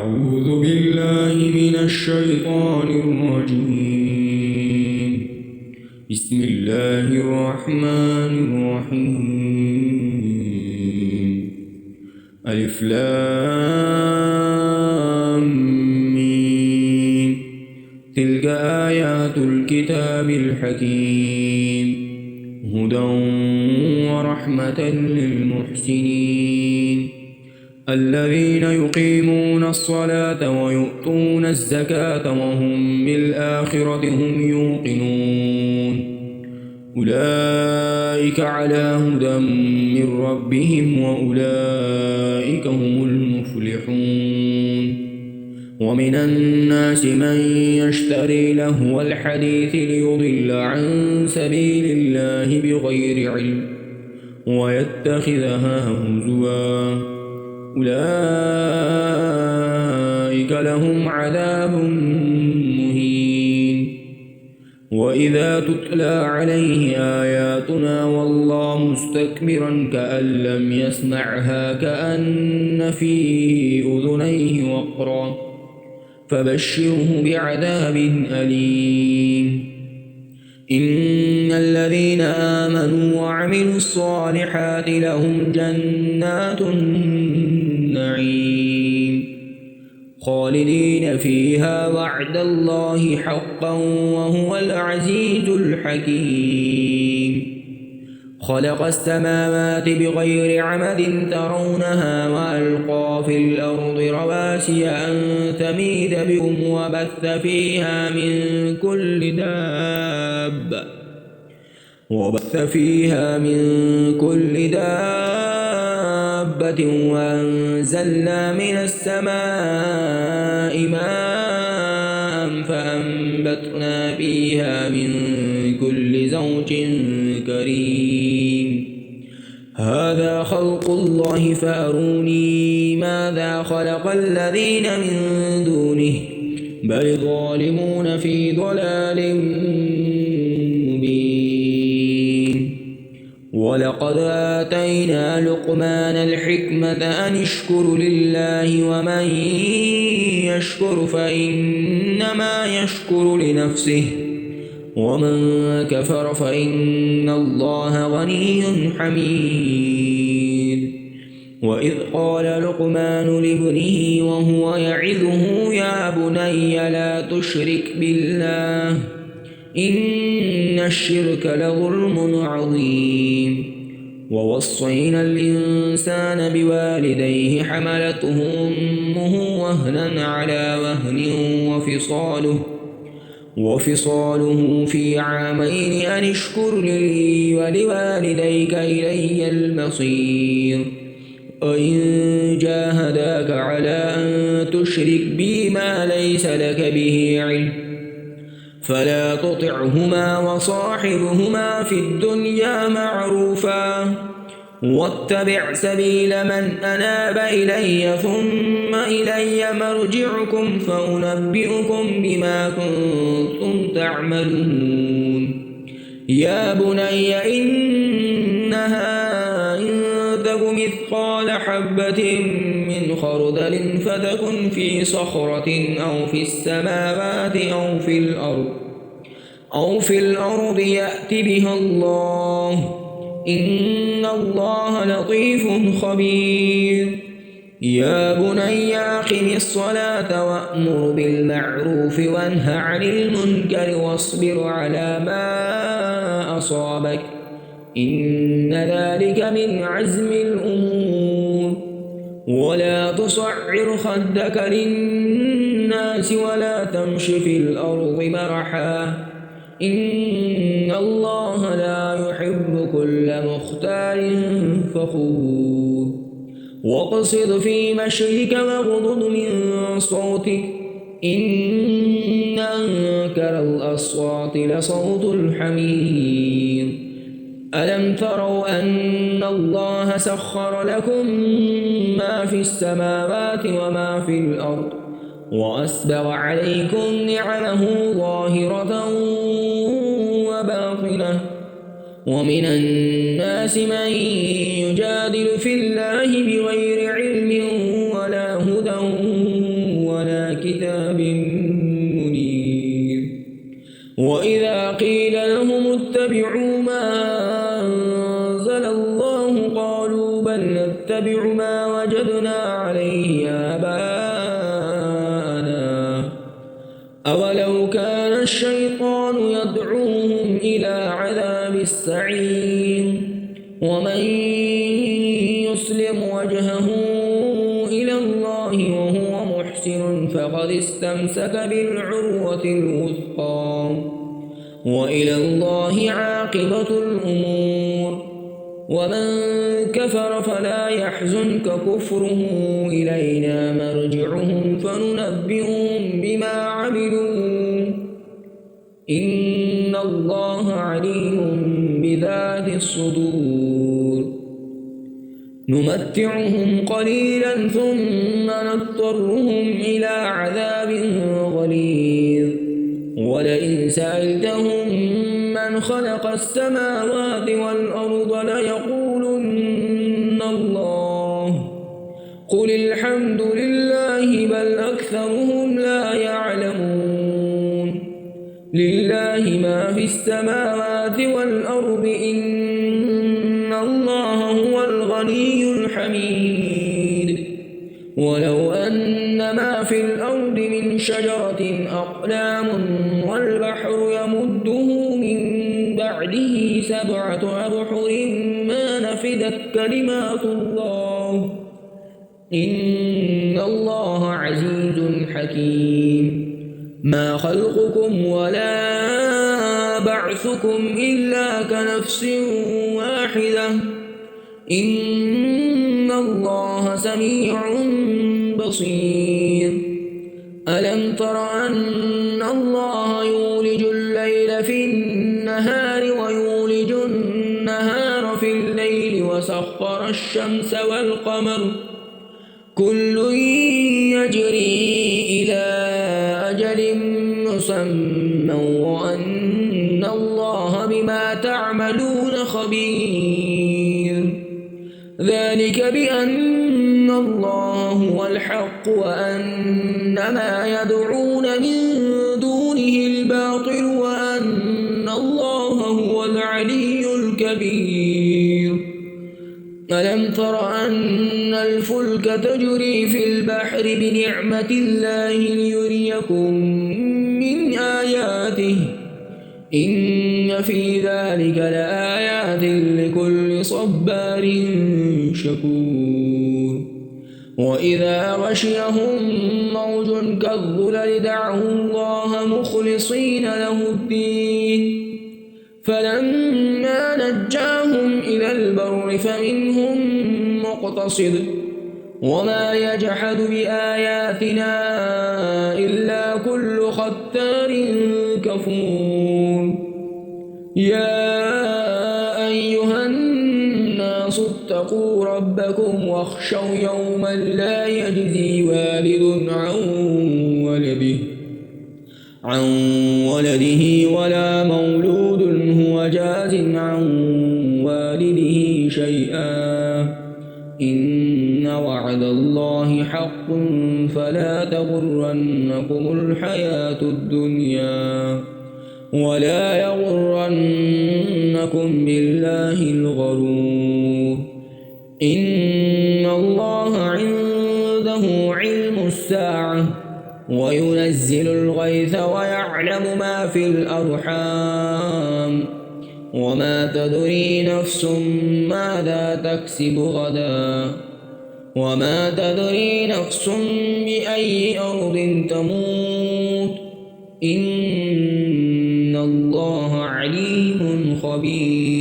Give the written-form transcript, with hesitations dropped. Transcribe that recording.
أعوذ بالله من الشيطان الرجيم. بسم الله الرحمن الرحيم. ألف لام ميم. تلك آيات الكتاب الحكيم، هدى ورحمة للمحسنين الذين يقيمون الصلاة ويؤتون الزكاة وهم بالآخرة هم يوقنون. أولئك على هدى من ربهم وأولئك هم المفلحون. ومن الناس من يشتري لهو الحديث ليضل عن سبيل الله بغير علم ويتخذها هزوا، أولئك لهم عذاب مهين. وإذا تتلى عليه آياتنا والله مستكبرا كأن لم يسمعها كأن في أذنيه وقرا، فبشره بعذاب أليم. إن الذين آمنوا وعملوا الصالحات لهم جنات النعيم خالدين فيها وعد الله حقا وهو العزيز الحكيم. خلق السماوات بغير عمد ترونها وألقى في الأرض رواسي أن تميد بكم وبث فيها من كل دابة وأنزلنا من السماء ماء فأنبتنا فيها من كل زوج كريم. هذا خلق الله فأروني ماذا خلق الذين من دونه بل الظالمون في ضلال مبين. ولقد آتينا لقمان الحكمة أن اشكر لله ومن يشكر فإنما يشكر لنفسه ومن كفر فإن الله غني حميد. وإذ قال لقمان لابنه وهو يعظه يا بني لا تشرك بالله إن الشرك لظلم عظيم. ووصينا الإنسان بوالديه حملته أمه وهنا على وهن وفصاله في عامين أن اشكر لي ولوالديك إلي المصير. وإن جاهداك على أن تشرك بي ما ليس لك به علم فلا تطعهما وصاحبهما في الدنيا معروفا واتبع سبيل من أناب إلي ثم إلي مرجعكم فأنبئكم بما كنتم تعملون. يا بني إنها إن تك مثقال حبة من خردل فتكن في صخرة أو في السماوات أو في الأرض يأت بها الله إن الله لطيف خبير. يا بني أقم الصلاة وأمر بالمعروف وانه عن المنكر واصبر على ما أصابك إن ذلك من عزم الأمور. ولا تصعر خدك للناس ولا تمش في الأرض مرحا إن الله لا يحب كل مختال فخور. واقصد في مشيك واغضض من صوتك إن أنكر الأصوات لصوت الحمير. ألم تروا أن الله سخر لكم ما في السماوات وما في الأرض وأسبغ عليكم نعمه ظاهرة وباطنة ومن الناس من يجادل في الله بغير علم ولا هدى إلى كتاب منير. وإذا قيل لهم اتبعوا ما أنزل الله قالوا بل نتبع ما وجدنا عليه آباءنا أولو كان الشيطان يدعوهم إلى عذاب السعير. ومن يسلم وجهه إلى الله وهو محسن فقد استمسك بالعروة الوثقى وإلى الله عاقبة الأمور. ومن كفر فلا يحزنك كفره إلينا مرجعهم فننبئهم بما عملوا إن الله عليم بذات الصدور. نمتعهم قليلا ثم نضطرهم إلى عذاب غليظ. ولئن سألتهم من خلق السماوات والأرض ليقولن الله قل الحمد لله بل أكثرهم لا يعلمون. لله ما في السماوات والأرض إن الله هو الغني الحميد. ولو أن ما في الأرض من شجرة أقلام والبحر يمده من بعده 7 أبحر ما نفدت كلمات الله إن الله عزيز حكيم. ما خلقكم ولا بعثكم إلا كنفس واحدة إن الله سميع بصير. ألم تر أن الله يولج الليل في النهار ويولج النهار في الليل وسخر الشمس والقمر كل يجري إلى أجل مسمى وأن الله بما تعملون خبير. ذلك بأن الله هو الحق وأن ما يدعون من دونه الباطل وأن الله هو العلي الكبير. ألم تر أن الفلك تجري في البحر بنعمة الله ليريكم من آياته إن في ذلك لآيات لكل صبار شكور. وإذا غشيهم موج كالظلل دعوا الله مخلصين له الدين فلما نجاهم إلى البر فمنهم مقتصد وما يجحد بآياتنا إلا كل ختار كفور. يا أيها الناس اتقوا ربكم واخشوا يوما لا يجزي والد عن ولده ولا مولود هو جاز عن والده شيئا إن وعد الله حق فلا تغرنكم الحياة الدنيا ولا يغرنكم بالله الغرور. إن الله عنده علم الساعة وينزل الغيث ويعلم ما في الأرحام وما تدري نفس ماذا تكسب غدا وما تدري نفس بأي أرض تموت إن الله عليم خبير.